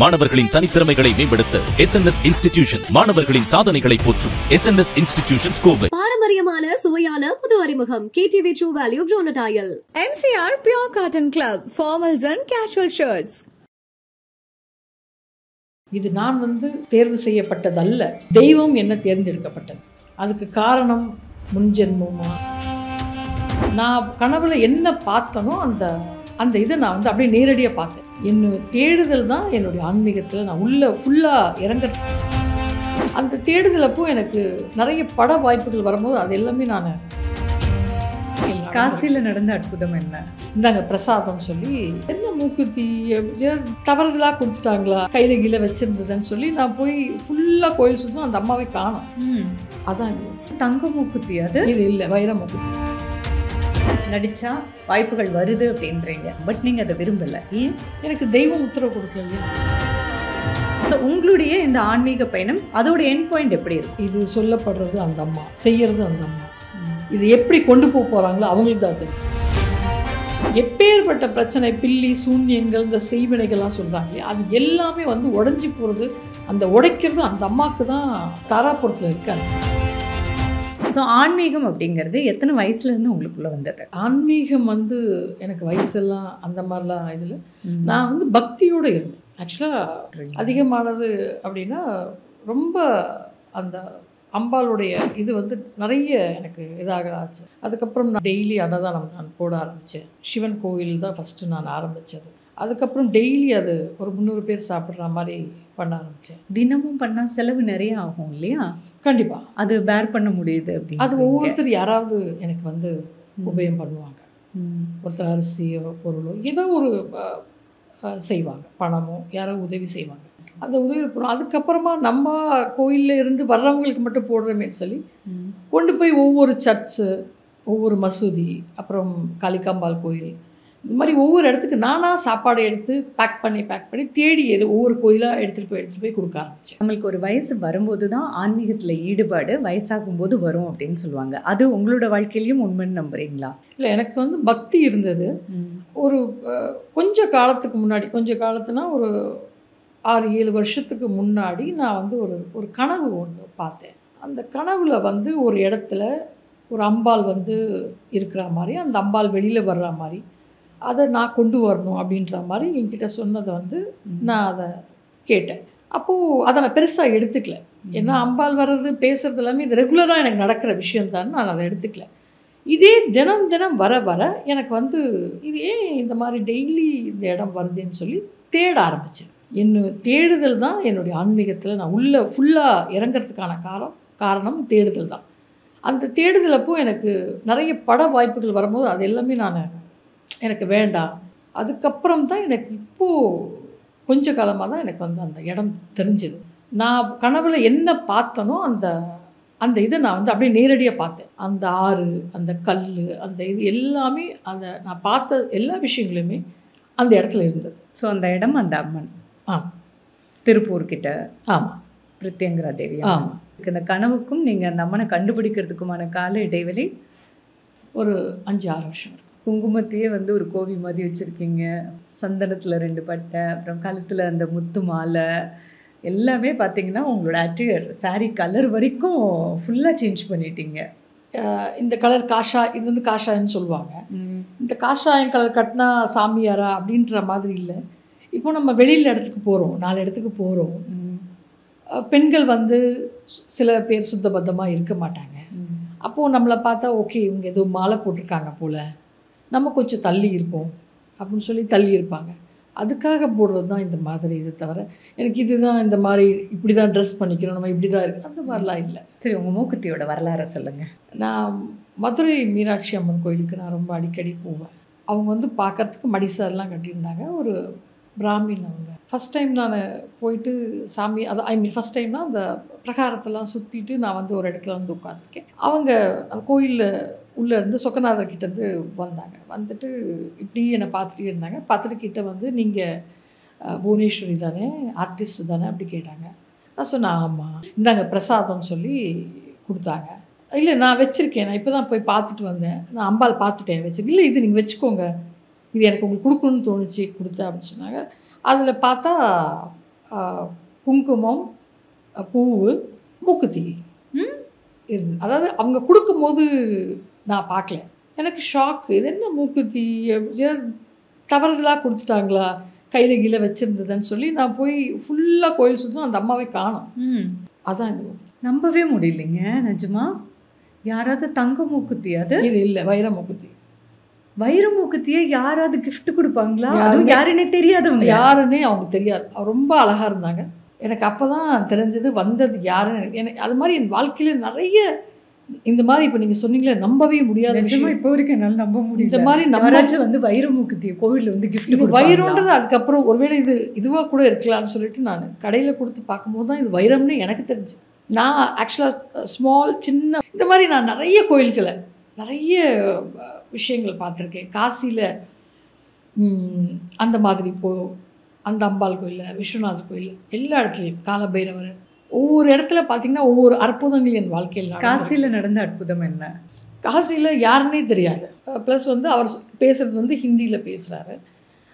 மாணவர்களின் தனித்திறமைகளை மேம்படுத்த SNS இன்ஸ்டிடியூஷன் மாணவர்களின் சாதனைகளை போற்றும் SNS இன்ஸ்டிடியூஷன் கோவை. பாரம்பரியமான சுவையான புது அறிமுகம் KTV True Value Bronadile. MCR Pure Cotton Club formals and casual shirts. இது நான் தேர்வு செய்யப்பட்டதல்ல, தெய்வம் என்ன தேர்ந்தெடுக்கப்பட்டது. அதுக்கு காரணம் முன்ஜென்மமா நான் கனவுல என்ன பார்த்தனோ அந்த இதை நான் அப்படியே நேரடியாக பார்த்தேன். என்னோட தேடுதல் தான் என்னுடைய ஆன்மீகத்தில் நான் ஃபுல்லாக இறங்குறேன். அந்த தேடுதல் அப்போ எனக்கு நிறைய பட வாய்ப்புகள் வரும்போது அது எல்லாமே நான் காசியில் நடந்த அற்புதம் என்ன, இந்தாங்க பிரசாதம் சொல்லி என்ன மூக்குத்தி தவறுதலாக கொடுத்துட்டாங்களா, கையில் கீழே வச்சுருந்ததுன்னு சொல்லி நான் போய் ஃபுல்லாக கோயில் சுற்றணும். அந்த அம்மாவை காணும். அதான் தங்க மூக்குத்தி, அது இது இல்லை, வைர மூக்குத்தி. நடித்தா வாய்ப்புகள் வருது அப்படின்றீங்க, பட் நீங்கள் அதை விரும்பலை. ஏன்? எனக்கு தெய்வம் உத்தரவு கொடுக்கல இல்லையா. ஸோ உங்களுடைய இந்த ஆன்மீக பயணம் அதோட எண்ட் பாயிண்ட் எப்படி இருக்கு? இது சொல்லப்படுறது அந்த அம்மா, செய்யறது அந்த அம்மா. இது எப்படி கொண்டு போகிறாங்களோ அவங்களுக்கு தான் தெரியும். எப்பேற்பட்ட பிரச்சனை, பில்லி சூன்யங்கள், இந்த செய்வினைகள்லாம் சொல்கிறாங்களே, அது எல்லாமே உடஞ்சி போகிறது, அந்த உடைக்கிறது அந்த அம்மாவுக்கு தான் தாராபுரத்தில் இருக்காது. ஸோ ஆன்மீகம் அப்படிங்கிறது எத்தனை வயசுலேருந்து உங்களுக்குள்ளே வந்தது? ஆன்மீகம் எனக்கு வயசெல்லாம் அந்த மாதிரிலாம் இதில் நான் பக்தியோடு இருந்தேன். ஆக்சுவலாக அதிகமானது அப்படின்னா ரொம்ப அந்த அம்பாளுடைய இது நிறைய எனக்கு இதாக ஆச்சு. அதுக்கப்புறம் நான் டெய்லி அன்னதானம் நான் போட ஆரம்பித்தேன். சிவன் கோவில் தான் ஃபஸ்ட்டு நான் ஆரம்பித்தது. அதுக்கப்புறம் டெய்லி அது ஒரு 300 பேர் சாப்பிட்ற மாதிரி பண்ண ஆரம்பித்தேன். தினமும் பண்ணால் செலவு நிறைய ஆகும் இல்லையா? கண்டிப்பாக அது பேர் பண்ண முடியுது அப்படின்னு. அது ஒவ்வொருத்தர் யாராவது எனக்கு உபயம் பண்ணுவாங்க. ஒருத்தர் அரிசியோ பொருளோ ஏதோ ஒரு செய்வாங்க, பணமோ யாரோ உதவி செய்வாங்க. அந்த உதவி போடுறோம். அதுக்கப்புறமா நம்ம கோயிலில் இருந்து வர்றவங்களுக்கு மட்டும் போடுறோமேன்னு சொல்லி கொண்டு போய் ஒவ்வொரு சர்ச்சு, ஒவ்வொரு மசூதி, அப்புறம் காளிகாம்பாள் கோயில், இது மாதிரி ஒவ்வொரு இடத்துக்கு நானாக சாப்பாடு எடுத்து பேக் பண்ணி தேடி ஒவ்வொரு கோயிலாக எடுத்துகிட்டு போய் கொடுக்க ஆரம்பித்தேன். நம்மளுக்கு ஒரு வயசு வரும்போது தான் ஆன்மீகத்தில் ஈடுபாடு வயசாகும்போது வரும் அப்படின்னு சொல்லுவாங்க. அது உங்களோட வாழ்க்கையிலையும் உண்மைன்னு நம்புறீங்களா? இல்லை, எனக்கு பக்தி இருந்தது. ஒரு கொஞ்ச காலத்துனா ஒரு 6-7 வருஷத்துக்கு முன்னாடி நான் ஒரு கனவு ஒன்று பார்த்தேன். அந்த கனவில் ஒரு இடத்துல ஒரு அம்பாள் இருக்கிற மாதிரி, அந்த அம்பாள் வெளியில் வர்ற மாதிரி, அதை நான் கொண்டு வரணும் அப்படின்ற மாதிரி என்கிட்ட சொன்னதை நான் அதை கேட்டேன். அப்போது அதை நான் பெருசாக எடுத்துக்கல. ஏன்னா அம்பாள் வர்றது பேசுகிறது எல்லாமே இது ரெகுலராக எனக்கு நடக்கிற விஷயம்தான். நான் அதை எடுத்துக்கல. இதே தினம் வர எனக்கு இது ஏன் இந்த மாதிரி டெய்லி இந்த இடம் வருதுன்னு சொல்லி தேட ஆரம்பித்தேன். என்னோட தேடுதல் தான் என்னுடைய ஆன்மீகத்தில் நான் ஃபுல்லாக இறங்கிறதுக்கான காரணம் தேடுதல் தான். அந்த தேடுதல் அப்போ எனக்கு நிறைய பட வாய்ப்புகள் வரும்போது அது எல்லாமே எனக்கு வேண்டாம். அதுக்கப்புறம் தான் எனக்கு இப்போது கொஞ்ச காலமாக தான் எனக்கு அந்த இடம் தெரிஞ்சுது. நான் கனவுல என்ன பார்த்தனோ அந்த இதை நான் அப்படியே நேரடியாக பார்த்தேன். அந்த ஆறு, அந்த கல், அந்த இது எல்லாமே நான் பார்த்த எல்லா விஷயங்களுமே அந்த இடத்துல இருந்தது. ஸோ அந்த இடம் அந்த அம்மன். திருப்பூர்கிட்ட. ஆமாம், பிரித்யங்கரா தேவி. ஆமாம். இந்த கனவுக்கும் நீங்கள் அந்த அம்மனை கண்டுபிடிக்கிறதுக்குமான கால இடைவெளி ஒரு 5-6 வருஷம். குங்குமத்தையே ஒரு கோவி மாதிரி வச்சுருக்கீங்க. சந்தனத்தில் 2 பட்டை, அப்புறம் கழுத்தில் அந்த முத்து மாலை, எல்லாமே பார்த்தீங்கன்னா உங்களோட அட்டியர் சாரீ கலர் வரைக்கும் ஃபுல்லாக சேஞ்ச் பண்ணிட்டீங்க. இந்த கலர் காஷா, இது காஷாயன்னு சொல்லுவாங்க. இந்த காஷாயம் கலர் கட்டினா சாமியாரா அப்படின்ற மாதிரி இல்லை. இப்போ நம்ம வெளியில் இடத்துக்கு போகிறோம், 4 இடத்துக்கு போகிறோம். பெண்கள் சில பேர் சுத்தபத்தமாக இருக்க மாட்டாங்க. அப்போது நம்மளை பார்த்தா ஓகே இவங்க ஏதோ மாலை போட்டிருக்காங்க போல், நம்ம கொஞ்சம் தள்ளி இருப்போம் அப்படின்னு சொல்லி தள்ளி இருப்பாங்க. அதுக்காக போடுறது தான் இந்த மாதிரி. இது தவிர எனக்கு இதுதான் இந்த மாதிரி இப்படி தான் ட்ரெஸ் பண்ணிக்கணும், நம்ம இப்படி தான் இருக்குது, அந்த மாதிரிலாம் இல்லை. சரி, உங்கள் மூக்குத்தியோட வரலாறை சொல்லுங்கள். நான் மதுரை மீனாட்சி அம்மன் கோயிலுக்கு நான் ரொம்ப அடிக்கடி போவேன். அவங்க பார்க்குறதுக்கு மடிசாரெலாம் கட்டியிருந்தாங்க. ஒரு பிராமின் அவங்க. ஃபஸ்ட் டைம் நான் போயிட்டு சாமி ஃபஸ்ட் டைம் தான் அந்த பிரகாரத்தெல்லாம் சுற்றிட்டு நான் ஒரு இடத்துல உட்காந்துருக்கேன். அவங்க அந்த கோயிலில் உள்ளே இருந்து சொக்கநாதர் கிட்டேருந்து வந்தாங்க. வந்துட்டு இப்படி என்னை பார்த்துட்டே இருந்தாங்க. பார்த்துட்டு கிட்டே நீங்கள் புவனேஸ்வரி தானே, ஆர்டிஸ்ட் தானே அப்படி கேட்டாங்க. நான் சொன்னேன் ஆமாம், இந்தாங்க பிரசாதம்னு சொல்லி கொடுத்தாங்க. இல்லை நான் வச்சுருக்கேன், நான் இப்போ தான் போய் பார்த்துட்டு வந்தேன், நான் அம்பாள் பார்த்துட்டேன் வச்சுருக்கேன். இல்லை இது நீங்கள் வச்சுக்கோங்க, இது எனக்கு உங்களுக்கு கொடுக்கணும்னு தோணுச்சு கொடுத்தேன் அப்படின்னு சொன்னாங்க. அதில் பார்த்தா குங்குமம், பூவு, மூக்குத்தி இருந்தது. அதாவது அவங்க கொடுக்கும்போது நான் பார்க்கல. எனக்கு ஷாக்கு. இது என்ன மூக்குத்தி தவறுதலாக கொடுத்துட்டாங்களா, கையில் கீழே வச்சுருந்ததுன்னு சொல்லி நான் போய் ஃபுல்லாக கோயில் சுற்றணும், அந்த அம்மாவை காணோம். அதான் இந்த மூக்குத்தி. நம்பவே முடியலைங்க நிஜமா. யாராவது தங்க மூக்குத்தி? அது இது இல்லை, வைர மூக்குத்தி. வைர மூக்குத்தியை யாராவது gift கொடுப்பாங்களா? அதுவும் யாருன்னே தெரியாதவங்க. யாருன்னே அவங்க தெரியாது. ரொம்ப அழகாக இருந்தாங்க. எனக்கு அப்போ தான் தெரிஞ்சது வந்தது யாருன்னு. எனக்கு அது மாதிரி என் வாழ்க்கையில் நிறைய இந்த மாதிரி இப்போ நீங்கள் சொன்னீங்களே நம்பவே முடியாத நிஜமா இப்போ வரைக்கும் என்னால் நம்ப முடியும். இந்த மாதிரி யாராச்சும் வந்து வைர மூக்குத்தியை கோவிலில் வந்து gift இது வைரம்ன்றது அதுக்கப்புறம் ஒருவேளை இது இதுவாக கூட இருக்கலாம்னு சொல்லிட்டு நான் கடையில் கொடுத்து பார்க்கும்போது தான் இது வைரம்னு எனக்கு தெரிஞ்சு. நான் ஆக்சுவலாக ஸ்மால் சின்ன இந்த மாதிரி நான் நிறைய கோயில்களை நிறைய விஷயங்கள் பார்த்துருக்கேன். காசியில் அந்த மாதிரி அந்த அம்பாள் கோயிலில், விஸ்வநாதர் கோயிலில், எல்லா இடத்துலையும் காலபைரவர், ஒவ்வொரு இடத்துல பார்த்திங்கன்னா ஒவ்வொரு அற்புதங்கள் என் வாழ்க்கையில். காசியில் நடந்த அற்புதம் என்ன? காசியில் யாருன்னே தெரியாது. ப்ளஸ் வந்து அவர் பேசுகிறது வந்து ஹிந்தியில் பேசுகிறாரு.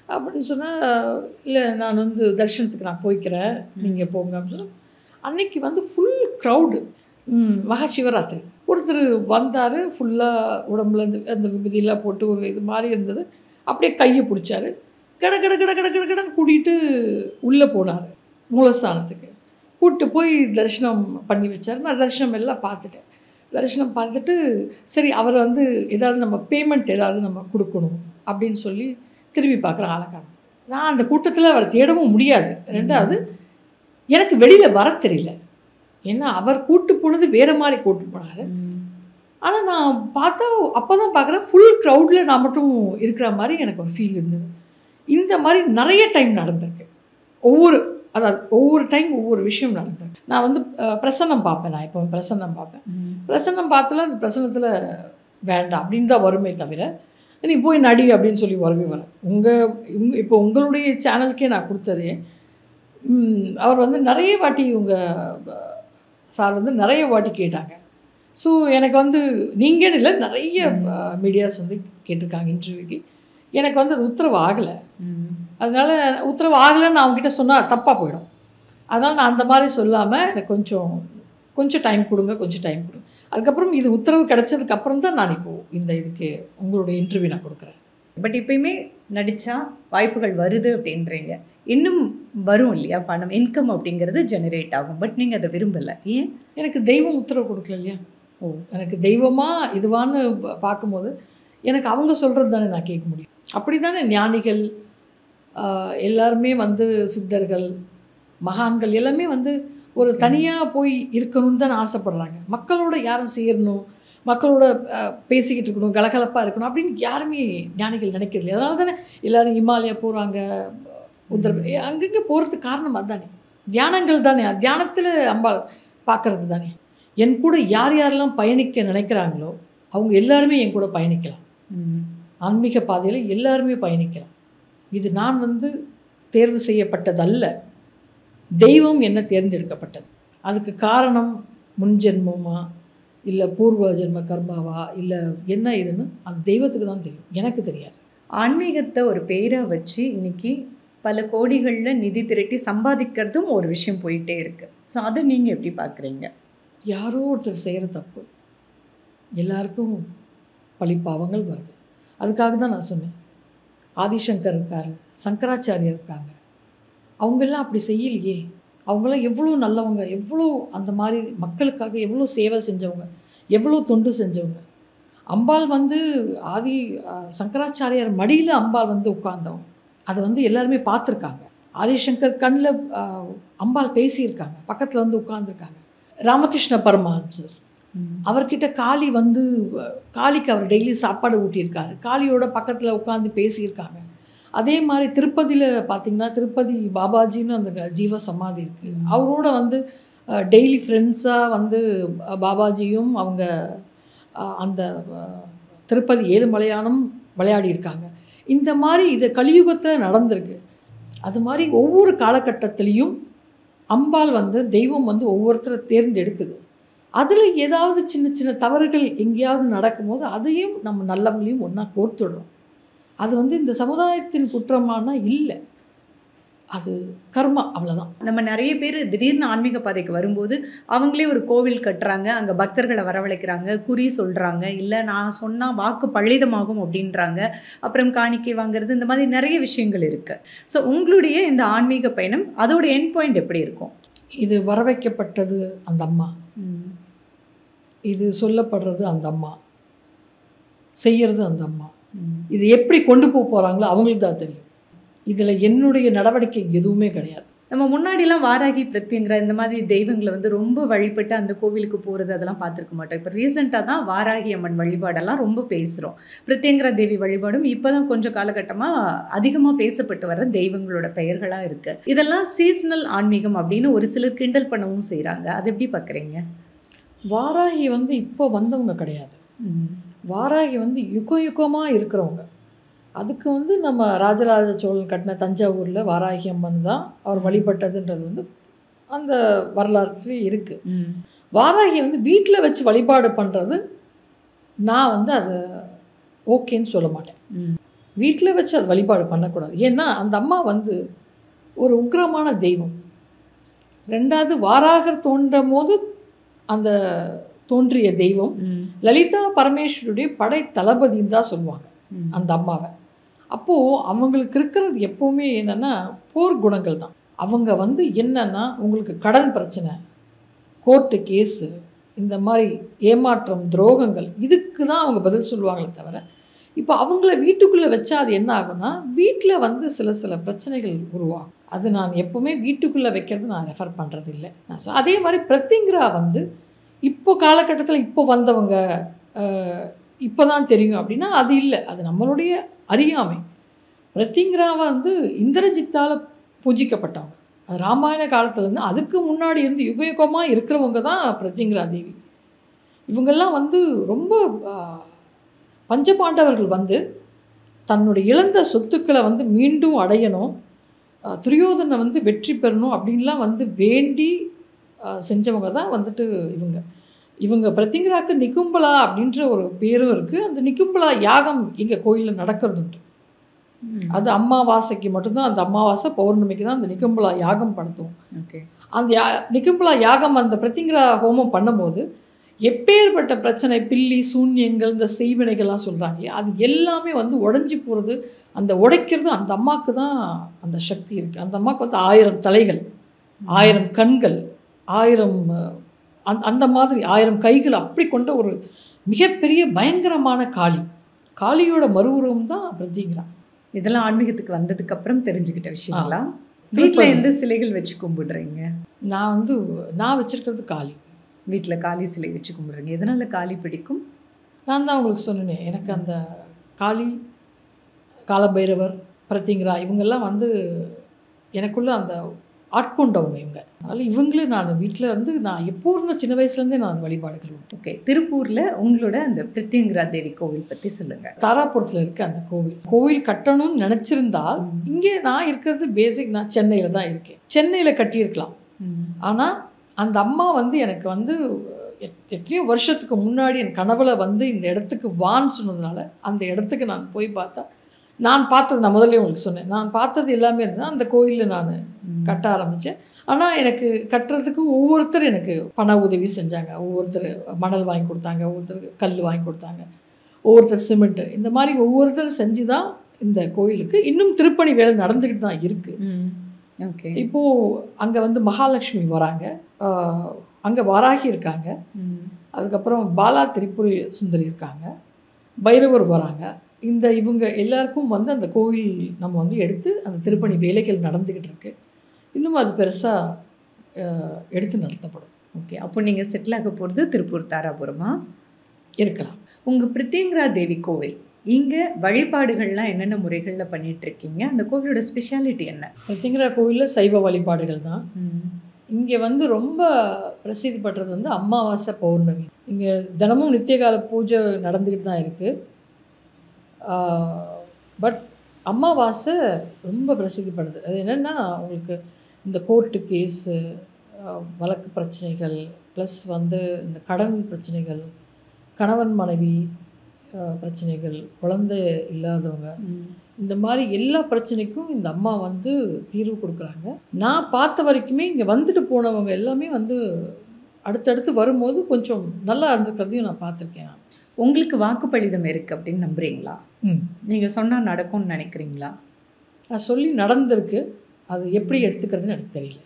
அப்படின்னு சொன்னால் இல்லை நான் வந்து தரிசனத்துக்கு நான் போய்க்கிறேன், நீங்கள் போங்க அப்படின்னு சொன்னால் அன்னைக்கு வந்து ஃபுல் க்ரௌடு. மகா சிவராத்திரி. ஒருத்தர் வந்தார், ஃபுல்லாக உடம்புல அந்த விபதியெல்லாம் போட்டு ஒரு இது மாதிரி இருந்தது. அப்படியே கையை பிடிச்சாரு, கடன்னு கூட்டிகிட்டு உள்ளே போனார் மூலஸ்தானத்துக்கு. கூப்பிட்டு போய் தரிசனம் பண்ணி வச்சார். நான் தரிசனம் எல்லாம் பார்த்துட்டேன். தரிசனம் பார்த்துட்டு சரி அவர் வந்து ஏதாவது நம்ம பேமெண்ட் ஏதாவது நம்ம கொடுக்கணும் அப்படின்னு சொல்லி திரும்பி பார்க்குறேன். ஆளக்கான நான் அந்த கூட்டத்தில் அவரை தேடவும் முடியாது. ரெண்டாவது எனக்கு வெளியில் வர தெரியல. ஏன்னா அவர் கூட்டு போனது வேறு மாதிரி கூட்டு போனார். ஆனால் நான் பார்த்தா அப்போ தான் பார்க்குறேன் ஃபுல் க்ரௌடில் நான் மட்டும் இருக்கிற மாதிரி எனக்கு ஒரு ஃபீல் இருந்தது. இந்த மாதிரி நிறைய டைம் நடந்திருக்கு. ஒவ்வொரு டைம் ஒவ்வொரு விஷயம் நடந்திருக்கு. நான் வந்து பிரசன்னம் பார்ப்பேன். நான் இப்போ பிரசன்னம் பார்ப்பேன். பிரசன்னம் பார்த்துல அந்த பிரசன்னத்தில் வேண்டாம் அப்படின்னு தான் வருமே தவிர நீ போய் நடி அப்படின்னு சொல்லி வரவே வரேன். இப்போ உங்களுடைய சேனலுக்கே நான் கொடுத்ததே அவர் வந்து நிறைய வாட்டி சார் வந்து நிறைய வாட்டி கேட்டாங்க. ஸோ எனக்கு வந்து நீங்கன்னு இல்லை, நிறைய மீடியாஸ் வந்து கேட்டிருக்காங்க இன்டர்வியூக்கு. எனக்கு வந்து அது உத்தரவு ஆகலை. அதனால் உத்தரவு ஆகலைன்னு நான் அவங்ககிட்ட சொன்னால் தப்பாக போயிடும். அதனால் நான் அந்த மாதிரி சொல்லாமல் எனக்கு கொஞ்சம் டைம் கொடுங்க, கொஞ்சம் டைம் கொடுங்க. அதுக்கப்புறம் இது உத்தரவு கிடச்சதுக்கப்புறம் தான் நான் இப்போது இந்த இதுக்கு உங்களுடைய இன்டர்வியூ நான் கொடுக்குறேன். பட் இப்போயுமே நடித்தா வாய்ப்புகள் வருது அப்படின்றீங்க. இன்னும் வரும் இல்லையா பணம், இன்கம் அப்படிங்கிறது ஜெனரேட் ஆகும். பட் நீங்கள் அதை விரும்பலை. ஏன்? எனக்கு தெய்வம் உத்தரவு கொடுக்கல இல்லையா. எனக்கு தெய்வமாக இதுவான்னு பார்க்கும்போது எனக்கு அவங்க சொல்கிறது தானே நான் கேட்க முடியும். அப்படி தானே ஞானிகள் எல்லாருமே வந்து சித்தர்கள், மகான்கள் எல்லாமே வந்து ஒரு தனியாக போய் இருக்கணும்னு தான் ஆசைப்படுறாங்க. மக்களோட யாரும் சேரணும், மக்களோட பேசிக்கிட்டு இருக்கணும், கலகலப்பாக இருக்கணும் அப்படின்னு யாருமே ஞானிகள் நினைக்கிறது. அதனால தானே எல்லோரும் இமாலயா போகிறாங்க, அங்கங்கே போகிறதுக்கு காரணம் அதுதானே. தியானங்கள் தானே. தியானத்தில் அம்பாள் பார்க்கறது தானே. என் கூட யார் யாரெல்லாம் பயணிக்க நினைக்கிறாங்களோ அவங்க எல்லாருமே என் கூட பயணிக்கலாம். ஆன்மீக பாதையில் எல்லாருமே பயணிக்கலாம். இது நான் வந்து தேர்வு செய்யப்பட்டதல்ல, தெய்வம் என்ன தேர்ந்தெடுக்கப்பட்டது. அதுக்கு காரணம் முன்ஜென்மமா இல்லை பூர்வ ஜென்ம கர்மாவா இல்லை என்ன இதுன்னு அந்த தெய்வத்துக்கு தான் தெரியும், எனக்கு தெரியாது. ஆன்மீகத்தை ஒரு பேராக வச்சு இன்றைக்கி பல கோடிகளில் நிதி திரட்டி சம்பாதிக்கிறதும் ஒரு விஷயம் போயிட்டே இருக்குது. ஸோ அதை நீங்கள் எப்படி பார்க்குறீங்க? யாரோ ஒருத்தர் செய்கிற தப்பு எல்லாருக்கும் பழிப்பாவங்கள் வருது. அதுக்காக தான் நான் சொன்னேன், ஆதிசங்கர் இருக்கார், சங்கராச்சாரியர் இருக்காங்க, அவங்கெல்லாம் அப்படி செய்யலையே. அவங்களாம் எவ்வளோ நல்லவங்க, எவ்வளோ அந்த மாதிரி மக்களுக்காக எவ்வளோ சேவை செஞ்சவங்க, எவ்வளோ தொண்டு செஞ்சவங்க. அம்பாள் வந்து சங்கராச்சாரியார் மடியில் அம்பாள் வந்து உட்கார்ந்தவங்க. அதை வந்து எல்லாருமே பார்த்துருக்காங்க. ஆதிசங்கர் கண்ணில் அம்பாள் பேசியிருக்காங்க, பக்கத்தில் வந்து உட்கார்ந்துருக்காங்க. ராமகிருஷ்ண பரமஹம்சர் அவர்கிட்ட காளிக்கு அவர் டெய்லி சாப்பாடு ஊட்டியிருக்காரு, காளியோட பக்கத்தில் உட்காந்து பேசியிருக்காங்க. அதே மாதிரி திருப்பதியில் பார்த்திங்கன்னா திருப்பதி பாபாஜின்னு அந்த ஜீவ சமாதி இருக்குது, அவரோட வந்து டெய்லி ஃப்ரெண்ட்ஸாக வந்து பாபாஜியும் அவங்க அந்த திருப்பதி ஏழுமலையானும் விளையாடி இருக்காங்க. இந்த மாதிரி இது கலியுகத்தில் நடந்திருக்கு. அது மாதிரி ஒவ்வொரு காலகட்டத்திலையும் அம்பாள் வந்து தெய்வம் வந்து ஒவ்வொருத்தரை தேர்ந்தெடுக்குது. அதில் ஏதாவது சின்ன சின்ன தவறுகள் எங்கேயாவது நடக்கும்போது அதையும் நம்ம நல்லவங்களையும் ஒன்றா கோர்த்துடுறோம். அது வந்து இந்த சமுதாயத்தின் குற்றமானா இல்லை. அது கர்மா, அவ்வளோதான். நம்ம நிறைய பேர் திடீர்னு ஆன்மீக பாதைக்கு வரும்போது அவங்களே ஒரு கோவில் கட்டுறாங்க, அங்கே பக்தர்களை வரவழைக்கிறாங்க, குறி சொல்கிறாங்க, இல்லை நான் சொன்னால் வாக்கு பழிதமாகும் அப்படின்றாங்க, அப்புறம் காணிக்கை வாங்குறது, இந்த மாதிரி நிறைய விஷயங்கள் இருக்குது. ஸோ உங்களுடைய இந்த ஆன்மீக பயணம் அதோட எண்ட் பாயிண்ட் எப்படி இருக்கும்? இது வரவைக்கப்பட்டது அந்த அம்மா, இது சொல்லப்படுறது அந்த அம்மா, செய்கிறது அந்த அம்மா. இது எப்படி கொண்டு போக போகிறாங்களோ அவங்களுக்கு தான் தெரியும். இதில் என்னுடைய நடவடிக்கை எதுவுமே கிடையாது. நம்ம முன்னாடிலாம் வாராகி பிரத்யங்கிற இந்த மாதிரி தெய்வங்களை வந்து ரொம்ப வழிபட்டு அந்த கோவிலுக்கு போகிறது அதெல்லாம் பார்த்துருக்க மாட்டோம். இப்போ ரீசெண்டாக தான் வாராகி அம்மன் வழிபாடெல்லாம் ரொம்ப பேசுகிறோம். பிரத்யங்கிரா தேவி வழிபாடும் இப்போ தான் கொஞ்சம் காலகட்டமாக அதிகமாக பேசப்பட்டு வர தெய்வங்களோட பெயர்களாக இருக்குது. இதெல்லாம் சீசனல் ஆன்மீகம் அப்படின்னு ஒரு சிலர் கிண்டல் பண்ணவும் செய்கிறாங்க. அது எப்படி பார்க்குறீங்க? வாராகி வந்து இப்போ வந்தவங்க கிடையாது. வாராகி வந்து யுகமாக இருக்கிறவங்க. அதுக்கு வந்து நம்ம ராஜராஜ சோழன் கட்டின தஞ்சாவூரில் வாராகி அம்மன் தான் அவர் வழிபட்டதுன்றது வந்து அந்த வரலாற்று இருக்குது. வாராகி வந்து வீட்டில் வச்சு வழிபாடு பண்ணுறது நான் வந்து அதை ஓகேன்னு சொல்ல மாட்டேன். வீட்டில் வச்சு அது வழிபாடு பண்ணக்கூடாது. ஏன்னா அந்த அம்மா வந்து ஒரு உக்கிரமான தெய்வம். ரெண்டாவது வாராகர் தோன்றும் போது அந்த தோன்றிய தெய்வம் லலிதா பரமேஸ்வருடைய படை தளபதின்னு தான் சொல்லுவாங்க அந்த அம்மாவை. அப்போது அவங்களுக்கு இருக்கிறது எப்போவுமே என்னென்னா போர் குணங்கள் தான். அவங்க வந்து என்னென்னா உங்களுக்கு கடன் பிரச்சனை, கோர்ட்டு கேஸு, இந்த மாதிரி ஏமாற்றம், துரோகங்கள், இதுக்கு தான் அவங்க பதில் சொல்லுவாங்களே தவிர, இப்போ அவங்கள வீட்டுக்குள்ளே வச்சா அது என்ன ஆகும்னா வீட்டில் வந்து சில பிரச்சனைகள் உருவாகும். அது நான் எப்போவுமே வீட்டுக்குள்ளே வைக்கிறது நான் ரெஃபர் பண்ணுறது இல்லை. அதே மாதிரி பிரத்யங்கிரா வந்து இப்போ காலகட்டத்தில் இப்போ வந்தவங்க இப்போ தான் தெரியும் அப்படின்னா அது இல்லை. அது நம்மளுடைய அறியாமை. பிரத்யங்கிராவை வந்து இந்திரஜித்தால் பூஜிக்கப்பட்டவங்க. அது ராமாயண காலத்துலேருந்து அதுக்கு முன்னாடி இருந்து யுகமாக இருக்கிறவங்க தான் பிரத்யங்கிரா தேவி. இவங்கெல்லாம் வந்து ரொம்ப பஞ்சபாண்டவர்கள் வந்து தன்னுடைய இழந்த சொத்துக்களை வந்து மீண்டும் அடையணும், துரியோதனை வந்து வெற்றி பெறணும் அப்படின்லாம் வந்து வேண்டி செஞ்சவங்க தான் வந்துட்டு இவங்க பிரத்யங்கிராக்கு நிகும்பலா அப்படின்ற ஒரு பேரும் இருக்குது. அந்த நிகும்பலா யாகம் எங்கள் கோயிலில் நடக்கிறது உண்டு. அது அமாவாசைக்கு மட்டும்தான், அந்த அமாவாசை பௌர்ணமிக்கு தான் அந்த நிகும்பலா யாகம் படுத்துவோம். ஓகே. அந்த நிகும்பலா யாகம் அந்த பிரத்யங்கிரா ஹோமம் பண்ணும்போது எப்பேற்பட்ட பிரச்சனை, பில்லி சூன்யங்கள், இந்த செய்வினைகள்லாம் சொல்கிறாங்க இல்லையா, அது எல்லாமே வந்து உடஞ்சி போகிறது. அந்த உடைக்கிறது அந்த அம்மாவுக்கு தான் அந்த சக்தி இருக்குது. அந்த அம்மாவுக்கு வந்து 1000 தலைகள், 1000 கண்கள், 1000 அந்த மாதிரி 1000 கைகள் அப்படி கொண்ட ஒரு மிகப்பெரிய பயங்கரமான காளியோட மறுவுருவம் தான் பிரத்யங்கிரா. இதெல்லாம் ஆன்மீகத்துக்கு வந்ததுக்கு அப்புறம் தெரிஞ்சுக்கிட்ட விஷயங்களா? வீட்டில் எந்த சிலைகள் வச்சு கும்பிடுறீங்க? நான் வச்சிருக்கிறது காளி. வீட்டில் காளி சிலை வச்சு கும்பிடுறீங்க. எதனால் காளி பிடிக்கும்? நான் தான் உங்களுக்கு சொன்னேன், எனக்கு அந்த காளி, காலபைரவர், பிரத்யங்கிரா இவங்கெல்லாம் வந்து எனக்குள்ள அந்த ஆட்கொண்டவங்க இவங்க. அதனால் இவங்களே நான் வீட்டில் இருந்து நான் எப்போ இருந்த சின்ன வயசுலேருந்தே நான் அந்த வழிபாடுகள் உண்டு. ஓகே. திருப்பூரில் உங்களோட அந்த பிரத்யங்கிரா தேவி கோவில் பற்றி சொல்லுங்கள். தாராபுரத்தில் இருக்க அந்த கோவில் கட்டணும்னு நினச்சிருந்தால் இங்கே நான் இருக்கிறது பேசிக், நான் சென்னையில் தான் இருக்கேன். சென்னையில் கட்டியிருக்கலாம். ஆனால் அந்த அம்மா வந்து எனக்கு வந்து எத்தனையோ வருஷத்துக்கு முன்னாடி என் கனவுல வந்து இந்த இடத்துக்கு வான்னு சொன்னதுனால அந்த இடத்துக்கு நான் போய் பார்த்தா, நான் பார்த்தது நான் முதல்ல உங்களுக்கு சொன்னேன், நான் பார்த்தது எல்லாமே இருந்தால் அந்த கோயிலில் நான் கட்ட ஆரம்பித்தேன். ஆனால் எனக்கு கட்டுறதுக்கு ஒவ்வொருத்தர் எனக்கு பண உதவி செஞ்சாங்க. ஒவ்வொருத்தர் மணல் வாங்கி கொடுத்தாங்க, ஒவ்வொருத்தர் கல் வாங்கி கொடுத்தாங்க, ஒவ்வொருத்தர் சிமெண்ட்டு, இந்த மாதிரி ஒவ்வொருத்தர் செஞ்சு தான் இந்த கோயிலுக்கு இன்னும் திருப்பணி வேலை நடந்துக்கிட்டு தான் இருக்குது. ஓகே. இப்போது அங்கே வந்து மகாலட்சுமி வராங்க, அங்கே வாராகி இருக்காங்க, அதுக்கப்புறம் பாலா திரிபுரி சுந்தரி இருக்காங்க, பைரவர் வராங்க. இவங்க எல்லாருக்கும் வந்து அந்த கோயில் நம்ம வந்து எடுத்து அந்த திருப்பணி வேலைகள் நடந்துக்கிட்டு இருக்கு. இன்னும் அது பெருசாக எடுத்து நடத்தப்படும். ஓகே. அப்போ நீங்கள் செட்டில் ஆக போகிறது திருப்பூர் தாராபுரமா இருக்கலாம். உங்கள் பிரத்யங்கிரா தேவி கோவில் இங்கே வழிபாடுகள்லாம் என்னென்ன முறைகளில் பண்ணிகிட்ருக்கீங்க? அந்த கோவிலோட ஸ்பெஷாலிட்டி என்ன? பிரத்யங்கிரா கோவிலில் சைவ வழிபாடுகள் தான். இங்கே வந்து ரொம்ப பிரசித்தி பெற்றது வந்து அமாவாசை பௌர்ணமி. இங்கே தினமும் நித்தியகால பூஜை நடந்துக்கிட்டு தான் இருக்குது. பட் அமாவாசை ரொம்ப பிரசித்திப்படுது. அது என்னென்னா உங்களுக்கு இந்த கோர்ட்டு கேஸு, வழக்கு பிரச்சனைகள், ப்ளஸ் வந்து இந்த கடன் பிரச்சனைகள், கணவன் மனைவி பிரச்சனைகள், குழந்தை இல்லாதவங்க, இந்த மாதிரி எல்லா பிரச்சனைக்கும் இந்த அம்மா வந்து தீர்வு கொடுக்குறாங்க. நான் பார்த்த வரைக்குமே இங்கே வந்துட்டு போனவங்க எல்லாமே வந்து அடுத்தடுத்து வரும்போது கொஞ்சம் நல்லா இருந்துக்கிறதையும் நான் பார்த்துருக்கேன். உங்களுக்கு வாக்குப்பளிதம் இருக்குது அப்படின்னு நம்புறீங்களா? நீங்கள் சொன்னால் நடக்கும்னு நினைக்கிறீங்களா? நான் சொல்லி நடந்திருக்கு, அது எப்படி எடுத்துக்கிறதுன்னு எனக்கு தெரியல.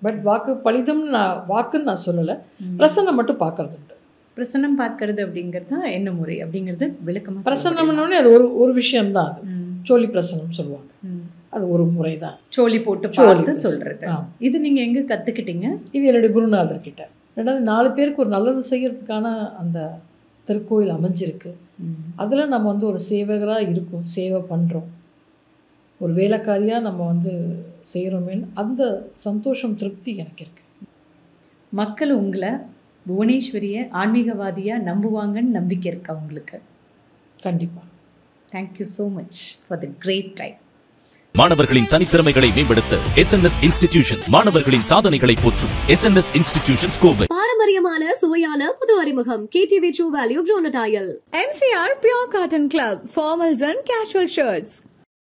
பட் வாக்குன்னு நான் சொல்லலை, பிரசன்னம் மட்டும் பார்க்கறது உண்டு. பிரசன்னம் பார்க்கறது அப்படிங்கிறது தான் என்ன முறை அப்படிங்கிறது விளக்கமாக. பிரசன்னம்னே அது ஒரு விஷயம்தான். அது சோழி பிரசனம் சொல்லுவாங்க. அது ஒரு முறை தான், சோழி போட்டு பார்த்து சொல்கிறது. இது நீங்கள் எங்கே கற்றுக்கிட்டீங்க? இது என்னுடைய குருநாதர்கிட்ட. ரெண்டாவது 4 பேருக்கு ஒரு நல்லது செய்கிறதுக்கான அந்த திருக்கோயில் அமைஞ்சிருக்கு. அதில் நம்ம வந்து ஒரு சேவகராக இருக்கும், சேவை பண்ணுறோம், ஒரு வேலைக்காரியாக நம்ம வந்து செய்கிறோமேன்னு அந்த சந்தோஷம், திருப்தி எனக்கு இருக்குது. மக்கள் உங்களை புவனேஸ்வரியை ஆன்மீகவாதியாக நம்புவாங்கன்னு நம்பிக்கை இருக்கா உங்களுக்கு? கண்டிப்பாக. Thank you so much for the great time. மாணவர்களின் தனித்திறமைகளை மேம்படுத்த SNS இன்ஸ்டிடியூஷன் மாணவர்களின் சாதனைகளை போற்றும் SNS இன்ஸ்டிடியூஷன் கோவை. பாரம்பரியமான சுவையான புது அறிமுகம் KTV True Value Bronadile. MCR Pure Cotton Club, formals and casual shirts.